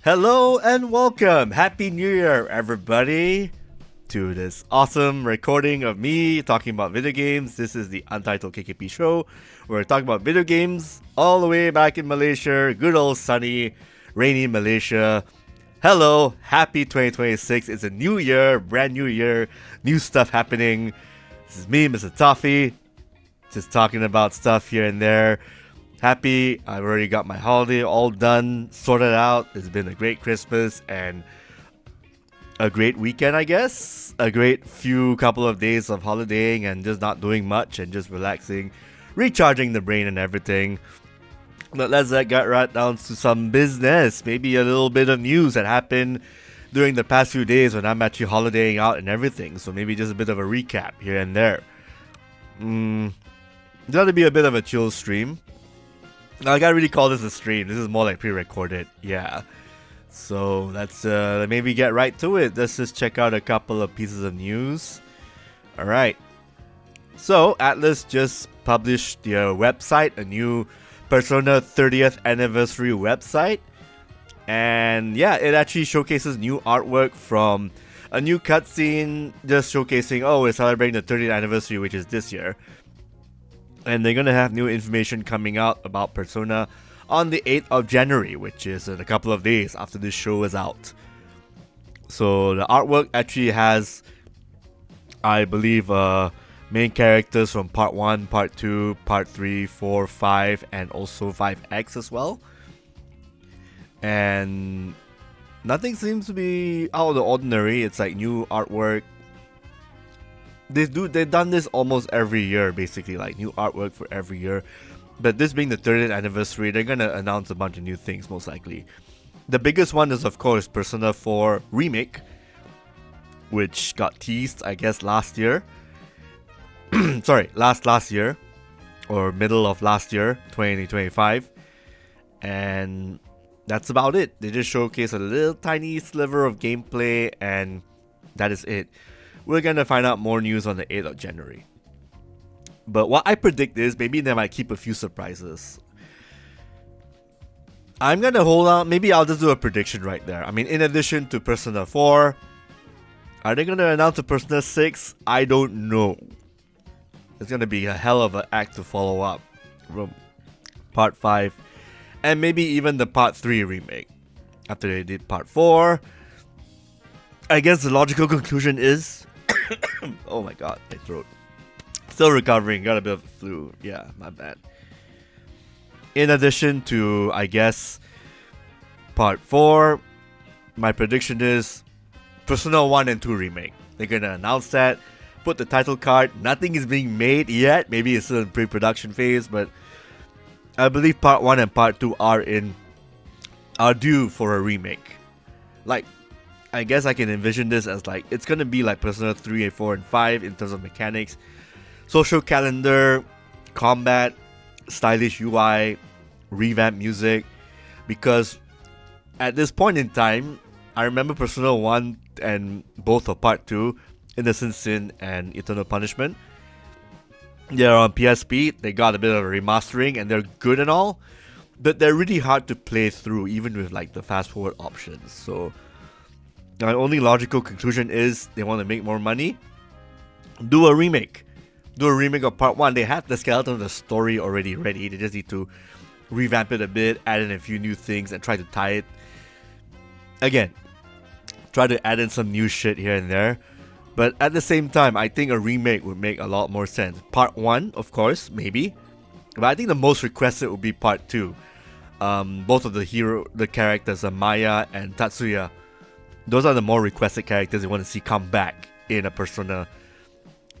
Hello and welcome! Happy New Year, everybody! To this awesome recording of me talking about video games. This is the Untitled KKP show, where we're talking about video games all the way back in Malaysia, good old sunny, rainy Malaysia. Hello, happy 2026. It's a new year, brand new year, new stuff happening. This is me, Mr. Toffee, just talking about stuff here and there. Happy, I've already got my holiday all done, sorted out. It's been a great Christmas and a great weekend, I guess. A great couple of days of holidaying and just not doing much and just relaxing, recharging the brain and everything. But let's get right down to some business. Maybe a little bit of news that happened during the past few days when I'm actually holidaying out and everything. So maybe just a bit of a recap here and there. It's going to be a bit of a chill stream. Now, I can't really call this a stream. This is more like pre-recorded. Yeah. So let's maybe get right to it. Let's just check out a couple of pieces of news. Alright. So, Atlus just published their website, a new Persona 30th anniversary website. And yeah, it actually showcases new artwork from a new cutscene, just showcasing, oh, we're celebrating the 30th anniversary, which is this year. And they're going to have new information coming out about Persona on the 8th of January, which is in a couple of days after this show is out. So the artwork actually has, I believe, main characters from Part 1, Part 2, Part 3, 4, 5, and also 5X as well. And nothing seems to be out of the ordinary. It's like new artwork. They've done this almost every year, basically, like new artwork for every year. But this being the 30th anniversary, they're gonna announce a bunch of new things, most likely. The biggest one is, of course, Persona 4 Remake, which got teased, I guess, last year. Sorry, last year, or middle of last year, 2025. And that's about it. They just showcase a little tiny sliver of gameplay, and that is it. We're gonna find out more news on the 8th of January. But what I predict is maybe they might keep a few surprises. I'm gonna hold on. Maybe I'll just do a prediction right there. I mean, in addition to Persona 4, are they gonna announce a Persona 6? I don't know. It's gonna be a hell of an act to follow up from Part 5 and maybe even the Part 3 remake. After they did Part 4, I guess the logical conclusion is oh my god, my throat. Still recovering, got a bit of a flu. Yeah, my bad. In addition to, I guess, Part 4, my prediction is Persona 1 and 2 remake. They're gonna announce that, put the title card. Nothing is being made yet. Maybe it's still in pre-production phase, but I believe Part 1 and Part 2 are due for a remake. Like, I guess I can envision this as like, it's gonna be like Persona 3 and 4 and 5 in terms of mechanics, social calendar, combat, stylish UI, revamped music. Because at this point in time, I remember Persona 1 and both of Part 2, Innocent Sin and Eternal Punishment. They're on PSP, they got a bit of a remastering and they're good and all, but they're really hard to play through even with like the fast forward options. So my only logical conclusion is they want to make more money. Do a remake. Do a remake of Part 1. They have the skeleton of the story already ready. They just need to revamp it a bit, add in a few new things, and try to tie it. Again, try to add in some new shit here and there. But at the same time, I think a remake would make a lot more sense. Part 1, of course, maybe. But I think the most requested would be Part 2. Both of the characters, Maya and Tatsuya. Those are the more requested characters you want to see come back in a Persona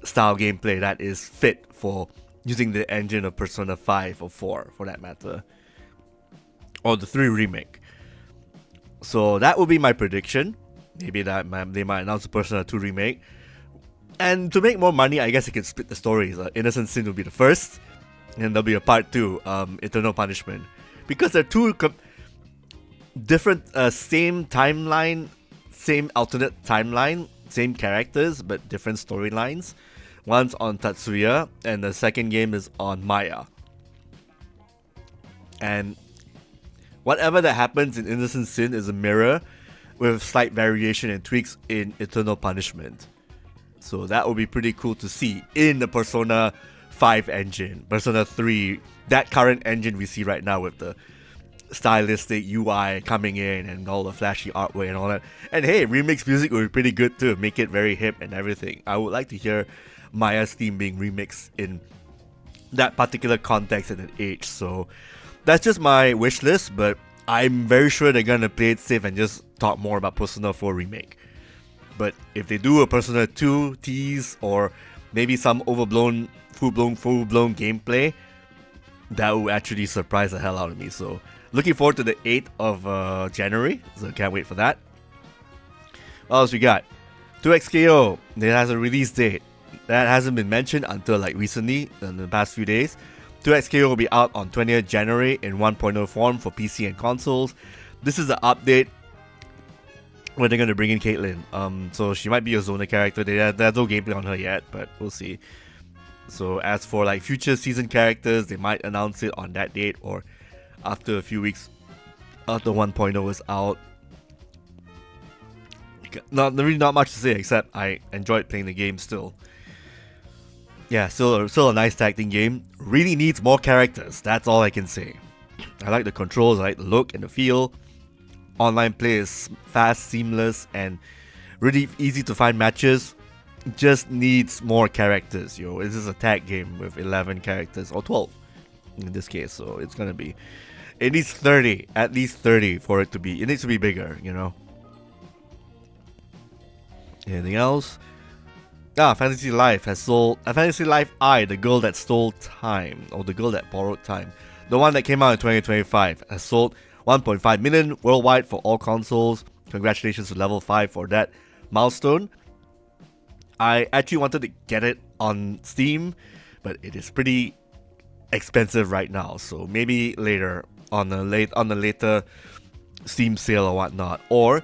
style gameplay that is fit for using the engine of Persona 5 or 4 for that matter. Or the 3 remake. So that would be my prediction. Maybe they might announce a Persona 2 remake. And to make more money, I guess they can split the stories. Innocent Sin will be the first, and there'll be a Part 2, Eternal Punishment. Because they're two different, same timeline, same alternate timeline, same characters, but different storylines. One's on Tatsuya, and the second game is on Maya. And Whatever that happens in Innocent Sin is a mirror with slight variation and tweaks in Eternal Punishment. So that would be pretty cool to see in the Persona 5 engine. Persona 3, that current engine we see right now with the stylistic UI coming in and all the flashy artwork and all that. And hey, remix music would be pretty good too, make it very hip and everything. I would like to hear Maya's theme being remixed in that particular context and an age. So that's just my wish list, but I'm very sure they're gonna play it safe and just talk more about Persona 4 Remake. But if they do a Persona 2 tease or maybe some overblown, full-blown gameplay, that would actually surprise the hell out of me. So looking forward to the 8th of January, so can't wait for that. What else we got? 2XKO, it has a release date. That hasn't been mentioned until like recently, in the past few days. 2XKO will be out on 20th January in 1.0 form for PC and consoles. This is the update where they're going to bring in Caitlyn. So she might be a Zona character. There's no gameplay on her yet, but we'll see. So as for like future season characters, they might announce it on that date or after a few weeks after 1.0 is out. Not much to say except I enjoyed playing the game still. Yeah, still a nice tag team game. Really needs more characters. That's all I can say. I like the controls, I like the look and the feel. Online play is fast, seamless, and really easy to find matches. Just needs more characters, yo. This is a tag game with 11 characters, or 12 in this case, so it's gonna be... It needs 30, at least 30 for it to be... It needs to be bigger, you know? Anything else? Fantasy Life has sold... Fantasy Life I, the girl that stole time, or the girl that borrowed time. The one that came out in 2025 has sold 1.5 million worldwide for all consoles. Congratulations to Level 5 for that milestone. I actually wanted to get it on Steam, but it is pretty expensive right now. So maybe later on the later Steam sale or whatnot, or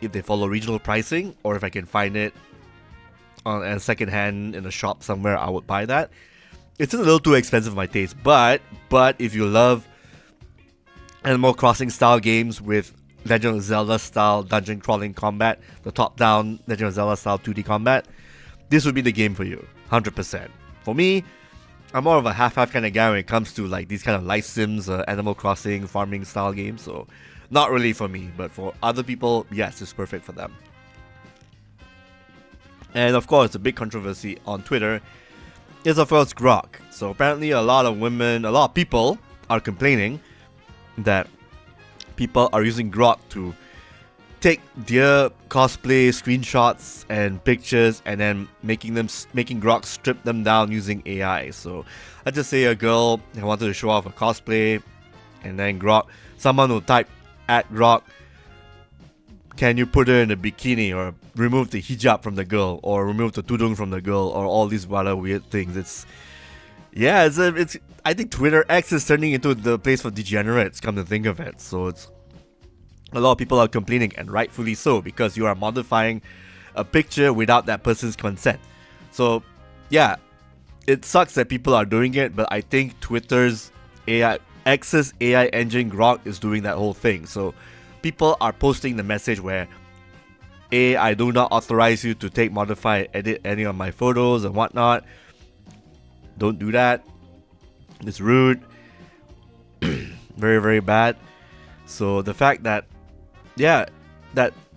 if they follow regional pricing, or if I can find it on second hand in a shop somewhere, I would buy that. It's a little too expensive for my taste, but if you love Animal Crossing style games with Legend of Zelda style dungeon crawling combat, the top down Legend of Zelda style 2D combat, this would be the game for you, 100%. For me, I'm more of a half-half kind of guy when it comes to like these kind of life sims, Animal Crossing, farming style games, so not really for me, but for other people, yes, it's perfect for them. And of course, the big controversy on Twitter is of course Grok. So apparently a lot of people are complaining that people are using Grok to take their cosplay screenshots and pictures and then making Grok strip them down using AI. So let's just say a girl wanted to show off a cosplay, and then someone will type at Grok, can you put her in a bikini, or remove the hijab from the girl, or remove the tudung from the girl, or all these other weird things. I think Twitter X is turning into the place for degenerates, come to think of it. So a lot of people are complaining, and rightfully so, because you are modifying a picture without that person's consent. So yeah, it sucks that people are doing it, but I think Twitter's X's AI engine Grok is doing that whole thing. So people are posting the message where, I do not authorize you to modify, edit any of my photos and whatnot. Don't do that. It's rude. Very, very bad. So the fact that, that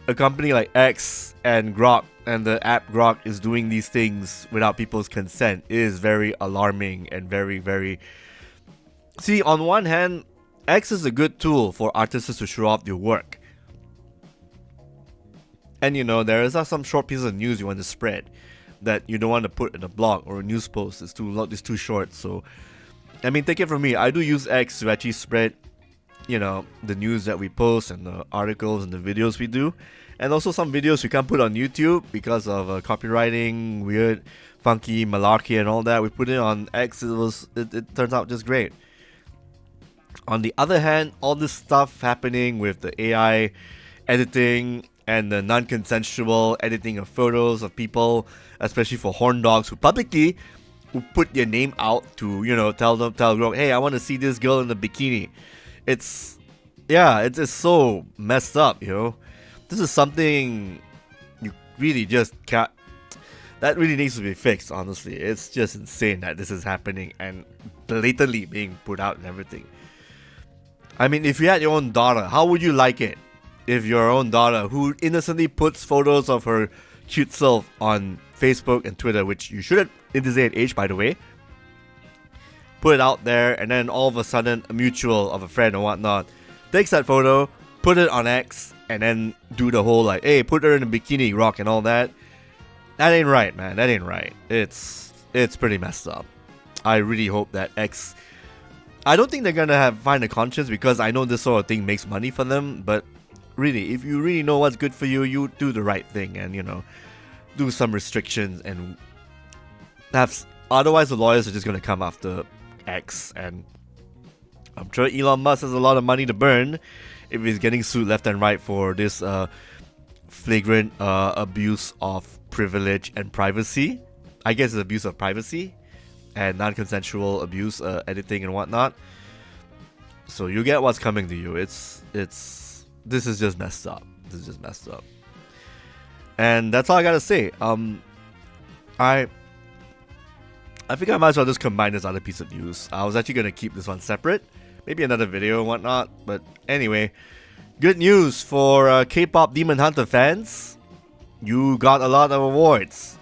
a company like X and Grok and the app Grok is doing these things without people's consent is very alarming and very, very... See, on one hand, X is a good tool for artists to show off their work. And there is some short pieces of news you want to spread that you don't want to put in a blog or a news post. It's too short. So, I mean, take it from me. I do use X to actually spread, the news that we post and the articles and the videos we do. And also some videos we can't put on YouTube because of copywriting, weird, funky malarkey and all that. We put it on X. It turns out just great. On the other hand, all this stuff happening with the AI editing and the non-consensual editing of photos of people, especially for horn dogs who publicly put their name out to, tell Grok, hey, I want to see this girl in the bikini. It's Yeah, it's so messed up, This is something you really just can't. That really needs to be fixed, honestly. It's just insane that this is happening and blatantly being put out and everything. I mean, if you had your own daughter, how would you like it if your own daughter, who innocently puts photos of her cute self on Facebook and Twitter, which you shouldn't in this day and age, by the way, put it out there, and then all of a sudden, a mutual of a friend or whatnot takes that photo, put it on X, and then do the whole like, hey, put her in a bikini, rock, and all that. That ain't right, man. That ain't right. It's pretty messed up. I really hope that X. I don't think they're gonna find a conscience, because I know this sort of thing makes money for them. But really, if you really know what's good for you, you do the right thing and do some restrictions and have. Otherwise, the lawyers are just gonna come after X, and I'm sure Elon Musk has a lot of money to burn if he's getting sued left and right for this flagrant abuse of privilege and privacy. I guess it's abuse of privacy and non-consensual abuse, editing and whatnot. So you get what's coming to you. This is just messed up. And that's all I gotta say. I think I might as well just combine this other piece of news. I was actually gonna keep this one separate, maybe another video and whatnot. But anyway, good news for K-pop Demon Hunter fans. You got a lot of awards,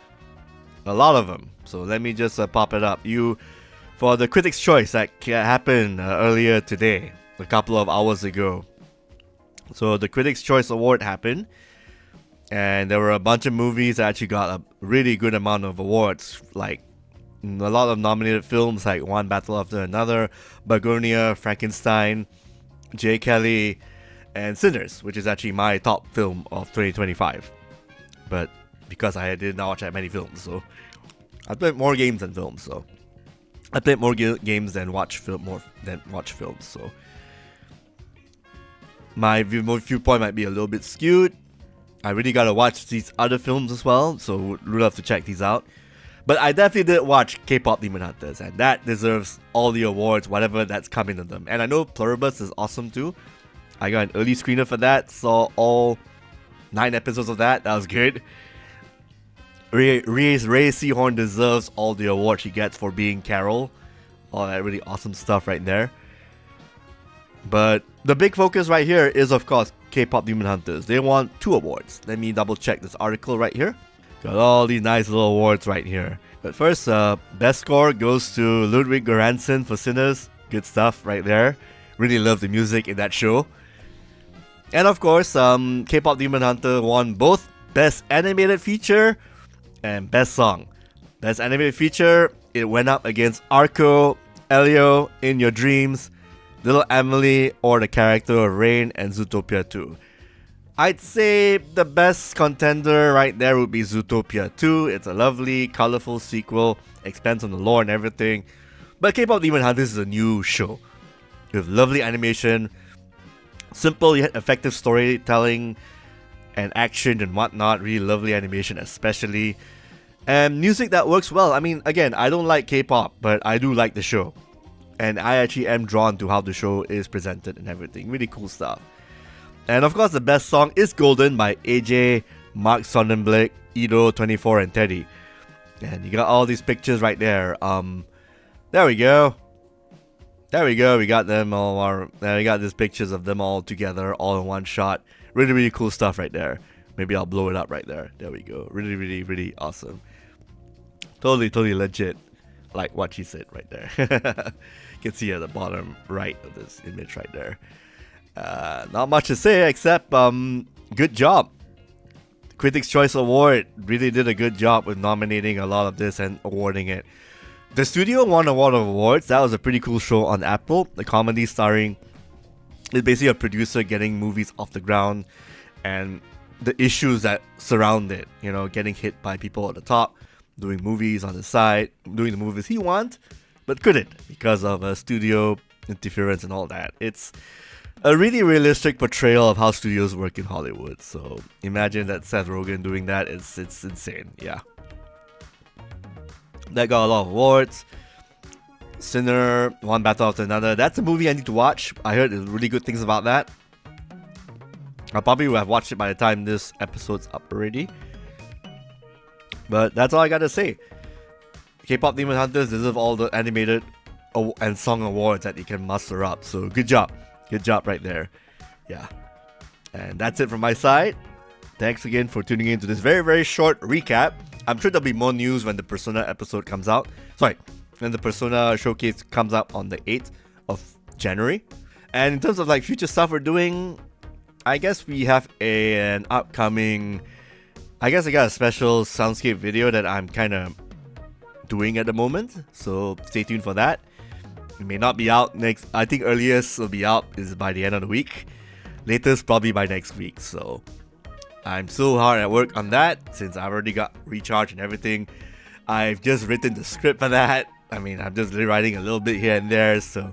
a lot of them. So let me just pop it up. For the Critics' Choice that happened earlier today, a couple of hours ago. So the Critics' Choice Award happened, and there were a bunch of movies that actually got a really good amount of awards, like a lot of nominated films like One Battle After Another, Begonia, Frankenstein, J. Kelly, and Sinners, which is actually my top film of 2025. But because I did not watch that many films, so I played more games than films. So I played more games than watch films. So my viewpoint might be a little bit skewed. I really gotta watch these other films as well, so would love to check these out. But I definitely did watch K-pop Demon Hunters, and that deserves all the awards, whatever that's coming to them. And I know Pluribus is awesome too. I got an early screener for that, saw all 9 episodes of that. That was good. Ray Seahorn deserves all the awards she gets for being Carol. All that really awesome stuff right there. But the big focus right here is, of course, K-pop Demon Hunters. They won 2 awards. Let me double check this article right here. Got all these nice little awards right here. But first, best score goes to Ludwig Göransson for Sinners. Good stuff right there. Really love the music in that show. And of course, K-pop Demon Hunter won both Best Animated Feature and Best Song. Best Animated Feature, it went up against Arco, Elio, In Your Dreams, Little Emily, or the character of Rain, and Zootopia 2. I'd say the best contender right there would be Zootopia 2. It's a lovely, colorful sequel, expands on the lore and everything. But K-pop Demon Hunters is a new show with lovely animation, simple yet effective storytelling and action and whatnot. Really lovely animation especially. And music that works well. I mean, again, I don't like K-pop, but I do like the show. And I actually am drawn to how the show is presented and everything. Really cool stuff. And of course, the best song is Golden by AJ, Mark Sonnenblick, Ido24, and Teddy. And you got all these pictures right there. There we go. We got them all. We got these pictures of them all together, all in one shot. Really, really cool stuff right there. Maybe I'll blow it up right there. There we go. Really, really, really awesome. Totally legit. Like what she said right there. You can see at the bottom right of this image right there. Not much to say except good job. Critics' Choice Award really did a good job with nominating a lot of this and awarding it. The studio won a lot of awards. That was a pretty cool show on Apple. The comedy starring is basically a producer getting movies off the ground and the issues that surround it. You know, getting hit by people at the top, doing movies on the side, doing the movies he wants, but couldn't because of studio interference and all that. It's a really realistic portrayal of how studios work in Hollywood. So imagine that Seth Rogen doing that. It's insane. Yeah. That got a lot of awards. Sinner, one battle after another. That's a movie I need to watch. I heard really good things about that. I probably will have watched it by the time this episode's up already. But that's all I gotta say. K-pop Demon Hunters deserve all the animated and song awards that you can muster up. So good job. Good job right there. Yeah. And that's it from my side. Thanks again for tuning in to this very, very short recap. I'm sure there'll be more news when the Persona episode comes out. Sorry, when the Persona showcase comes out on the 8th of January. And in terms of like future stuff we're doing, I guess we have an upcoming... I guess I got a special soundscape video that I'm kind of doing at the moment. So stay tuned for that. It may not be out next... I think earliest it'll be out is by the end of the week. Latest probably by next week. So I'm so hard at work on that since I've already got Recharge and everything. I've just written the script for that. I mean, I'm just writing a little bit here and there, so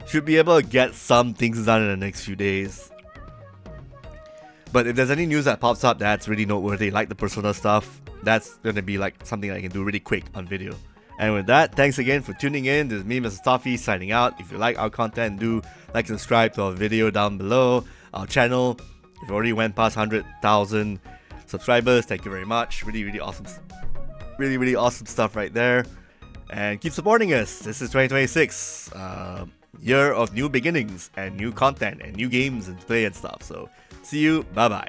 should be able to get some things done in the next few days. But if there's any news that pops up that's really noteworthy, like the Persona stuff, that's gonna be like something I can do really quick on video. And with that, thanks again for tuning in. This is me, Mr. Toffee, signing out. If you like our content, do like and subscribe to our video down below, our channel. If you already went past 100,000 subscribers, thank you very much. Really awesome, really awesome stuff right there. And keep supporting us. This is 2026, year of new beginnings and new content and new games and play and stuff. So see you. Bye bye.